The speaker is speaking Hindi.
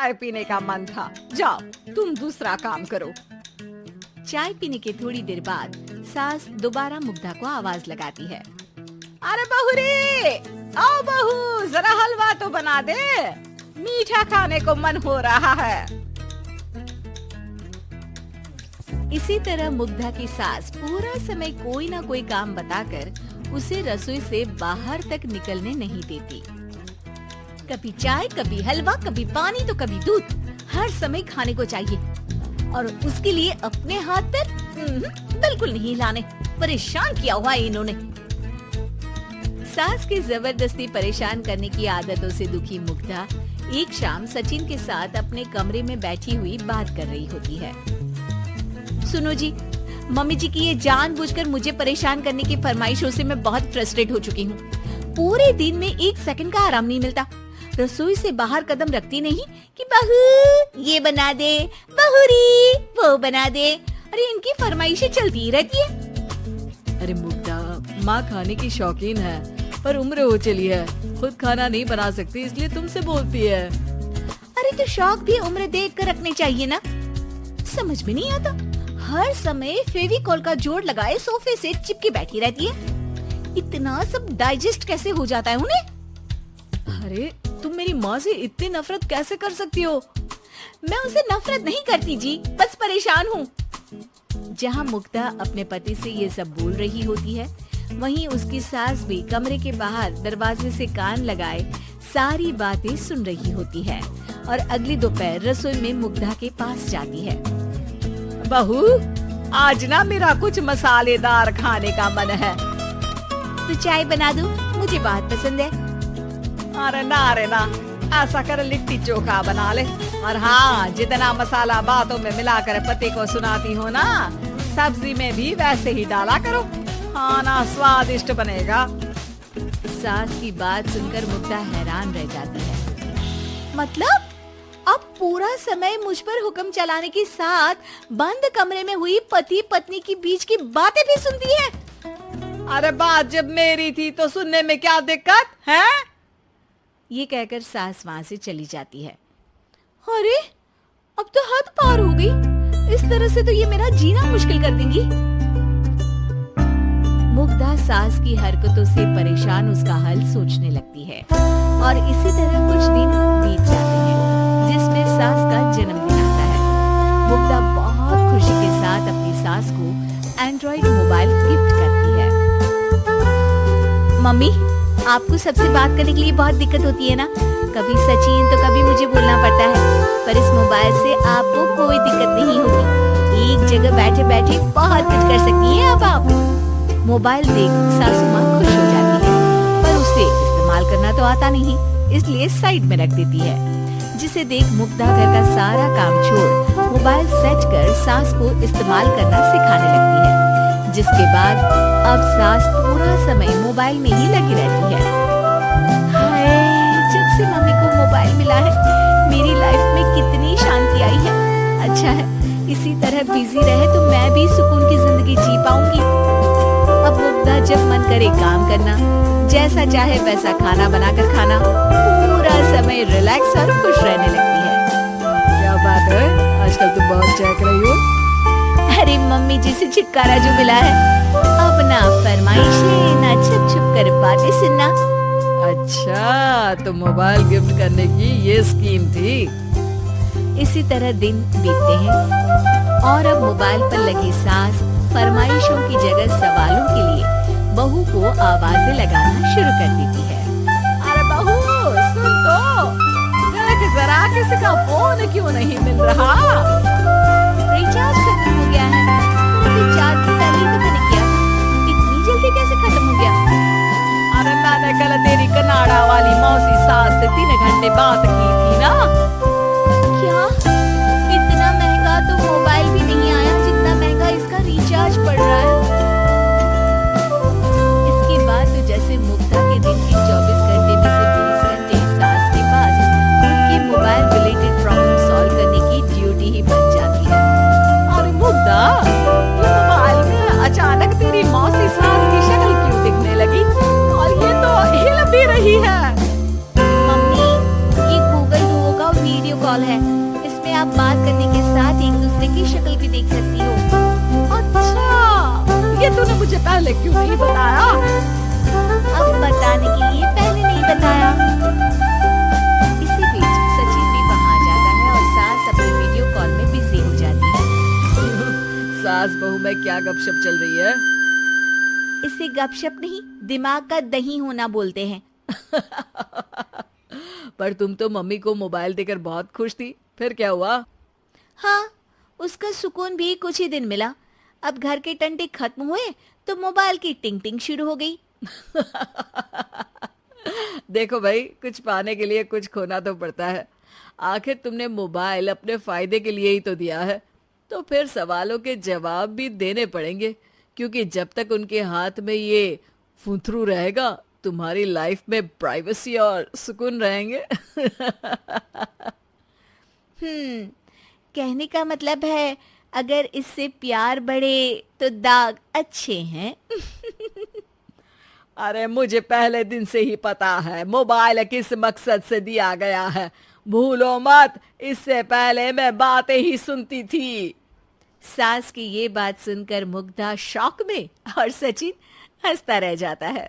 चाय पीने का मन था। जाओ तुम दूसरा काम करो। चाय पीने के थोड़ी देर बाद सास दोबारा मुग्धा को आवाज लगाती है। अरे बहू रे, आओ बहू, जरा हलवा तो बना दे, मीठा खाने को मन हो रहा है। इसी तरह मुग्धा की सास पूरा समय कोई ना कोई काम बताकर उसे रसोई से बाहर तक निकलने नहीं देती। कभी चाय, कभी हलवा, कभी पानी तो कभी दूध, हर समय खाने को चाहिए और उसके लिए अपने हाथ पैर बिल्कुल नहीं हिलाने। परेशान किया हुआ है इन्होंने। सास की जबरदस्ती परेशान करने की आदतों से दुखी मुग्धा एक शाम सचिन के साथ अपने कमरे में बैठी हुई बात कर रही होती है। सुनो जी, मम्मी जी की ये जानबूझकर मुझे परेशान करने की फरमाइशों से मैं बहुत फ्रस्ट्रेट हो चुकी हूँ। पूरे दिन में एक सेकंड का आराम नहीं मिलता। रसोई से बाहर कदम रखती नहीं कि बहू ये बना दे, बहुरी वो बना दे। अरे इनकी फरमाइशें चलती ही रहती है। अरे मुग्धा, माँ खाने की शौकीन है पर उम्र हो चली है, खुद खाना नहीं बना सकती इसलिए तुमसे बोलती है। अरे तो शौक भी उम्र देख कर रखने चाहिए ना। समझ में नहीं आता, हर समय फेविकॉल का जोड़ लगाए सोफे से चिपके बैठी रहती है। इतना सब डाइजेस्ट कैसे हो जाता है उन्हें? अरे तुम मेरी माँ से इतनी नफरत कैसे कर सकती हो? मैं उनसे नफरत नहीं करती जी, बस परेशान हूँ। जहाँ मुग्धा अपने पति से ये सब बोल रही होती है, वहीं उसकी सास भी कमरे के बाहर दरवाजे से कान लगाए सारी बातें सुन रही होती है और अगली दोपहर रसोई में मुग्धा के पास जाती है। बहू, आज ना मेरा कुछ मसालेदार खाने का मन है। तो चाय बना दूं? मुझे बहुत पसंद है। अरे ना, ऐसा कर लिट्टी चोखा बना ले। और हाँ, जितना मसाला बातों में मिलाकर पति को सुनाती हो ना, सब्जी में भी वैसे ही डाला करो, खाना स्वादिष्ट बनेगा। सास की बात सुनकर मुग्धा हैरान रह जाती है। मतलब अब पूरा समय मुझ पर हुक्म चलाने के साथ बंद कमरे में हुई पति पत्नी की बीच की बातें भी सुनती है। अरे बात जब मेरी थी तो सुनने में क्या दिक्कत है? ये कहकर सास वहाँ से चली जाती है। अरे अब तो हद पार हो गई, इस तरह से तो ये मेरा जीना मुश्किल कर देंगी। मुग्धा सास की हरकतों से परेशान उसका हल सोचने लगती है और इसी तरह कुछ दिन बीत जाते हैं, जिसमें सास का जन्मदिन आता है। मुग्धा बहुत खुशी के साथ अपनी सास को एंड्रॉइड मोबाइल गिफ्ट करती है। मम्मी, आपको सबसे बात करने के लिए बहुत दिक्कत होती है ना, कभी सचिन तो कभी मुझे बोलना पड़ता है, पर इस मोबाइल से आपको कोई दिक्कत नहीं होगी। एक जगह बैठे बैठे बहुत कुछ कर सकती हैं अब आप। मोबाइल देख सासू माँ खुश हो जाती है, पर उसे इस्तेमाल करना तो आता नहीं, इसलिए साइड में रख देती है। जिसे देख मुग्धा घर का सारा काम छोड़ मोबाइल सेट कर सास को इस्तेमाल करना सिखाने लगती है। जिसके बाद अब सास पूरा समय मोबाइल में ही लगी रहती है। हाय, जब से मम्मी को मोबाइल मिला है मेरी लाइफ में कितनी शांति आई है। अच्छा है, इसी तरह बिजी रहे तो मैं भी सुकून की जिंदगी जी पाऊंगी। अब मुग्धा जब मन करे काम करना, जैसा चाहे वैसा खाना बनाकर खाना, पूरा समय रिलैक्स और खुश रहने लगती है। क्या बात है, आजकल तुम बहुत चहक रही हो। अरे मम्मी जी से छुटकारा जो मिला है, अब ना फरमाइशें ना छुप छुप कर बातें सुनना। अच्छा, तो मोबाइल गिफ्ट करने की ये स्कीम थी। इसी तरह दिन बीतते हैं और अब मोबाइल पर लगी सास फरमाइशों की जगह सवालों के लिए बहू को आवाजें लगाना शुरू कर देती है। अरे बहू, सुन तो, जरा किसी का फोन क्यों नहीं मिल रहा? रिचार्ज खत्म हो गया है। रिचार्ज पहले तो मैंने किया था, इतनी जल्दी कैसे खत्म हो गया? अरे मैंने कल तेरी कनाडा वाली मौसी सास से 3 घंटे बात की थी ना। क्या? इतना महंगा तो मोबाइल भी नहीं आया जितना महंगा इसका रिचार्ज पड़ रहा है। इसके बाद तो जैसे मुग्धा के दिन की 24 घंटे में से 20 घंटे सास के पास खुद के मोबाइल रिलेटेड प्रॉब्लम सॉल्व करने की ड्यूटी ही बन जाती है। अरे मुग्धा, ये मोबाइल में अचानक तेरी मौसी सास की शक्ल क्यों दिखने लगी? और ये तो हिल भी रही है। मम्मी, ये गूगल दुओ का वीडियो है। इसमें आप बात करने के साथ एक दूसरे की शक्ल भी देख सकती हो। अच्छा, ये तूने मुझे पहले क्यों नहीं बताया? अब बताने के लिए पहले नहीं बताया। इसी बीच सचिन भी वहाँ जाता है और सास अपनी वीडियो कॉल में बिजी हो जाती है। सास बहू में क्या गपशप चल रही है? इसे गपशप नहीं, दिमाग का दही होना बोलते हैं। पर तुम तो मम्मी को मोबाइल देकर बहुत खुश थी, फिर क्या हुआ? हाँ, उसका सुकून भी कुछ ही दिन मिला। अब घर के टंटे खत्म हुए तो मोबाइल की टिंग टिंग शुरू हो गई। देखो भाई, कुछ पाने के लिए कुछ खोना तो पड़ता है। आखिर तुमने मोबाइल अपने फायदे के लिए ही तो दिया है, तो फिर सवालों के जवाब भी देने पड़ेंगे, क्योंकि जब तक उनके हाथ में ये फुंथरू रहेगा, तुम्हारी लाइफ में प्राइवेसी और सुकून रहेंगे। कहने का मतलब है अगर इससे प्यार बढ़े तो दाग अच्छे हैं। अरे मुझे पहले दिन से ही पता है मोबाइल किस मकसद से दिया गया है। भूलो मत, इससे पहले मैं बातें ही सुनती थी। सास की ये बात सुनकर मुग्धा शॉक में और सचिन हंसता रह जाता है।